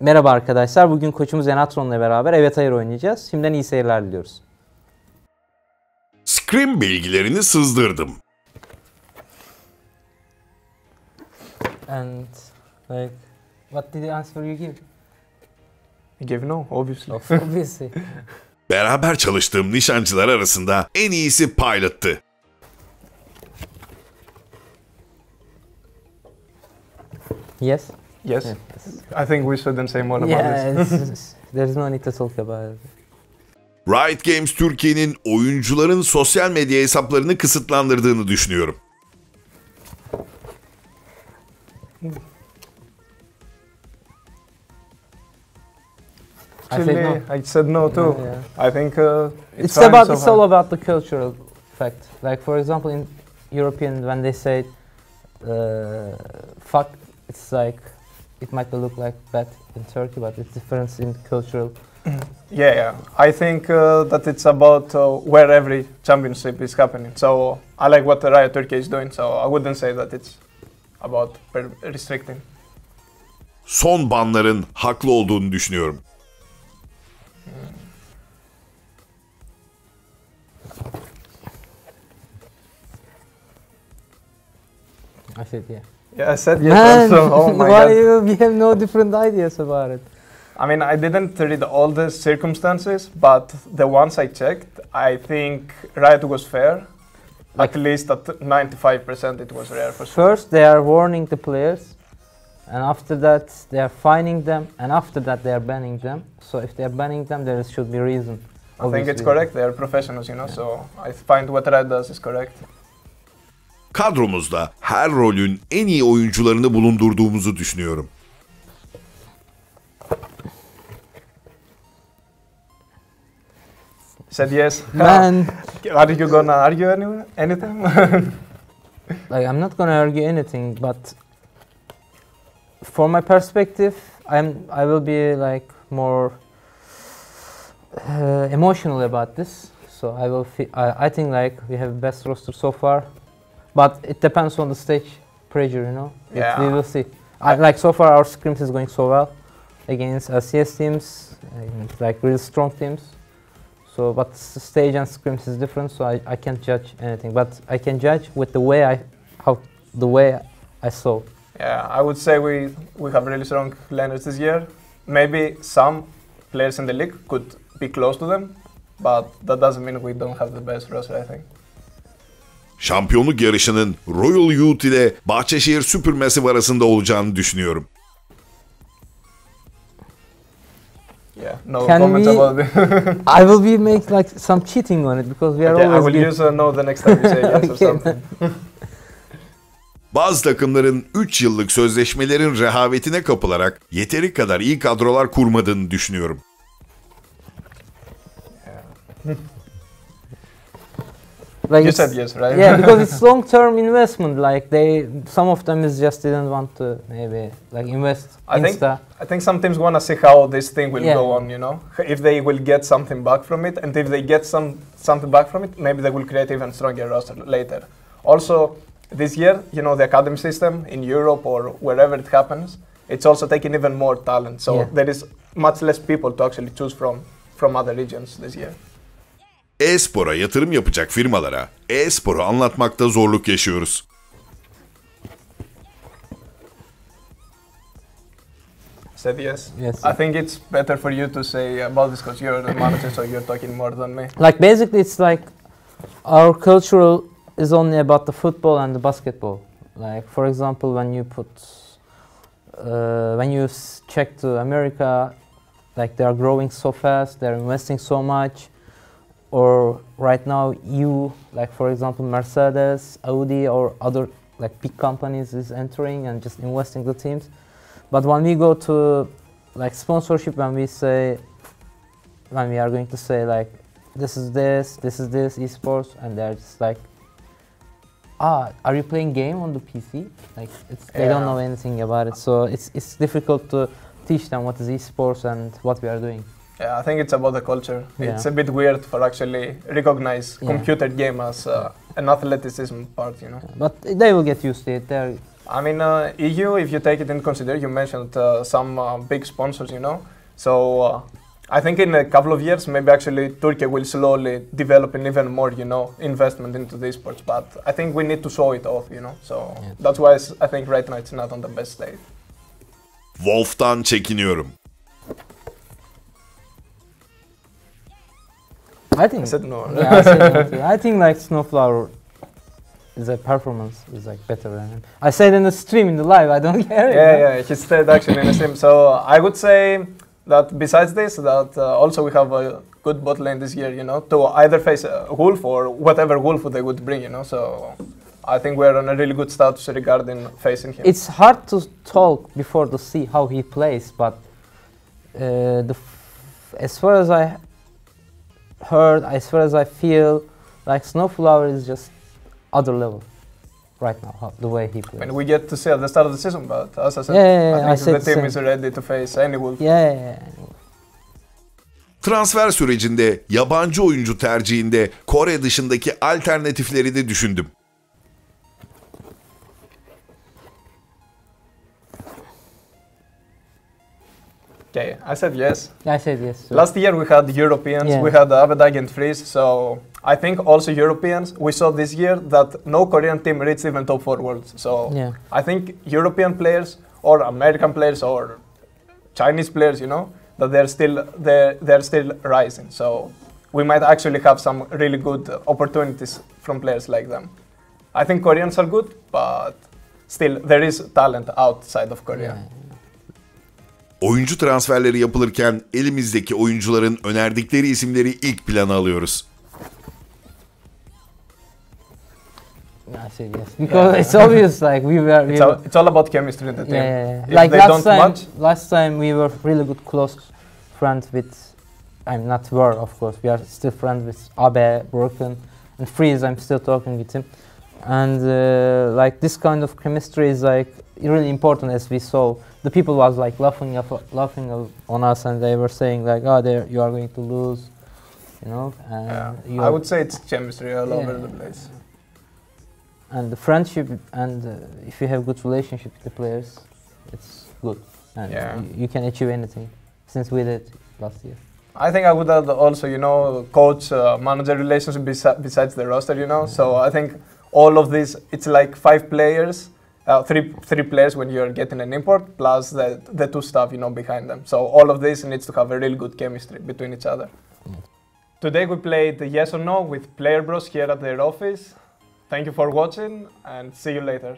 Merhaba arkadaşlar. Bugün koçumuz Enatron'la beraber evet hayır oynayacağız. Şimdiden iyi seyirler diliyoruz. Scrim bilgilerini sızdırdım. And like, what did the answer you give? I gave no, obviously. Obviously. Beraber çalıştığım nişancılar arasında en iyisi pilot'tı. Yes. Yes. Yes. I think we shouldn't say more about this. There's no need to talk about it. Riot Games Türkiye'nin oyuncuların sosyal medya hesaplarını kısıtlandırdığını düşünüyorum. Actually, I said no too. Yeah. I think It's all about the cultural fact. Like for example, in European, when they say fuck, it's like it might look like bad in Turkey, but it's different in cultural. Yeah. I think that it's about where every championship is happening. So I like what the Riot Turkey is doing. So I wouldn't say that it's about restricting. Son banların haklı olduğunu düşünüyorum. I said yeah. Yeah, I said yes Man, also. Oh my why god. we have no different ideas about it? I mean, I didn't read all the circumstances, but the ones I checked, I think Riot was fair. At least at 95% it was rare for sure. First, they are warning the players, and after that, they are fining them, and after that, they are banning them. So if they are banning them, there should be reason. I think it's correct. They are professionals, you know, Yeah. so I find what Riot does is correct. Kadromuzda her rolün en iyi oyuncularını bulundurduğumuzu düşünüyorum. Said yes. Man, Are you gonna argue anything? like I'm not gonna argue anything, but from my perspective, I will be like more emotional about this. So I will I think like we have best roster so far, but it depends on the stage pressure, you know. Yeah. We will see. Like so far, our scrims is going so well against LCS teams, and like really strong teams. So, but the stage and scrims is different, so I can't judge anything. But I can judge with the way I saw. Yeah, I would say we have really strong laners this year. Maybe some players in the league could be close to them, but that doesn't mean we don't have the best roster, I think. Şampiyonluk yarışının Royal Youth ile Bahçeşehir Supermassive arasında olacağını düşünüyorum. Yeah, no comments about it. I will be make like some cheating on it because we are Okay, always I will use no the next time you say yes or Okay. something. Bazı takımların 3 yıllık sözleşmelerin rehavetine kapılarak yeteri kadar iyi kadrolar kurmadığını düşünüyorum. like You said yes, right? Yeah, because it's long-term investment. Like some of them is just didn't want to maybe like invest. I think some teams want to see how this thing will Yeah. go on, you know, if they will get something back from it, and if they get something back from it, maybe they will create even stronger roster later. Also, this year, you know, the academy system in Europe or wherever it happens, it's also taking even more talent. So there is much less people to actually choose from other regions this year. E-spora yatırım yapacak firmalara e-sporu anlatmakta zorluk yaşıyoruz. Said yes. Yes. I think it's better for you to say about this because you're the manager, so you're talking more than me. Like basically, it's like our cultural is only about the football and the basketball. Like for example, when you check to America, like they are growing so fast, they're investing so much. Or right now, like for example, Mercedes, Audi, or other like big companies is entering and just investing the teams. But when we go to like sponsorship, when we are going to say like this is this esports, and they're just like, are you playing game on the PC? Like they don't know anything about it, so it's difficult to teach them what is esports and what we are doing. Yeah, I think it's about the culture. Yeah. It's a bit weird for actually recognize computer game as an athleticism part, you know. But they will get used to it. I mean, EU, if you take it into consideration, you mentioned some big sponsors, you know. So I think in a couple of years, maybe actually Turkey will slowly develop an even more, you know, investment into the sports. But I think we need to show it off, you know. So that's why I think right now it's not on the best state. Wolf'tan çekiniyorum. I think. I said no. Yeah, I said no too. I think like Snowflower is a performance is like better than him. I said in the stream in the live. I don't care. Yeah, he said actually in the stream. So I would say that besides this, that also we have a good bot lane this year, you know, to either face Wolf or whatever Wolf they would bring, you know. So I think we're on a really good status regarding facing him. It's hard to talk before to see how he plays, but as far as I heard, as far as I feel, like Snowflower is just other level right now, the way he plays. I mean, we get to see at the start of the season, but as I said, Yeah, I think the team is ready to face any Wolf. Yeah. Transfer sürecinde yabancı oyuncu tercihinde Kore dışındaki alternatifleri de düşündüm. Okay, I said yes. I said yes. So. Last year we had Europeans, we had Abedag and Freeze, so I think also Europeans, we saw this year that no Korean team reached even top 4 worlds. So I think European players or American players or Chinese players, you know, that they're still rising. So we might actually have some really good opportunities from players like them. I think Koreans are good, but still there is talent outside of Korea. Oyuncu transferleri yapılırken elimizdeki oyuncuların önerdikleri isimleri ilk plana alıyoruz. I say yes because it's obvious. Like it's all about chemistry in the team. Yeah. If like they last time we were really good close friends with. I'm not were of course. We are still friends with Abe, Broken, and Freeze. I'm still talking with him, and like this kind of chemistry is like really important, as we saw. The people was like laughing on us, and they were saying like, "Oh, you are going to lose," you know. I would say it's chemistry all over the place. And the friendship, and if you have good relationship with the players, it's good, and you can achieve anything. Since we did last year. I think I would add also, you know, coach manager relationship besides the roster, you know. So I think all of this, it's like 5 players. Three players when you're getting an import, plus the 2 staff, you know, behind them. So all of this needs to have a really good chemistry between each other. Today we played Yes or No with Playerbros'u here at their office. Thank you for watching and see you later.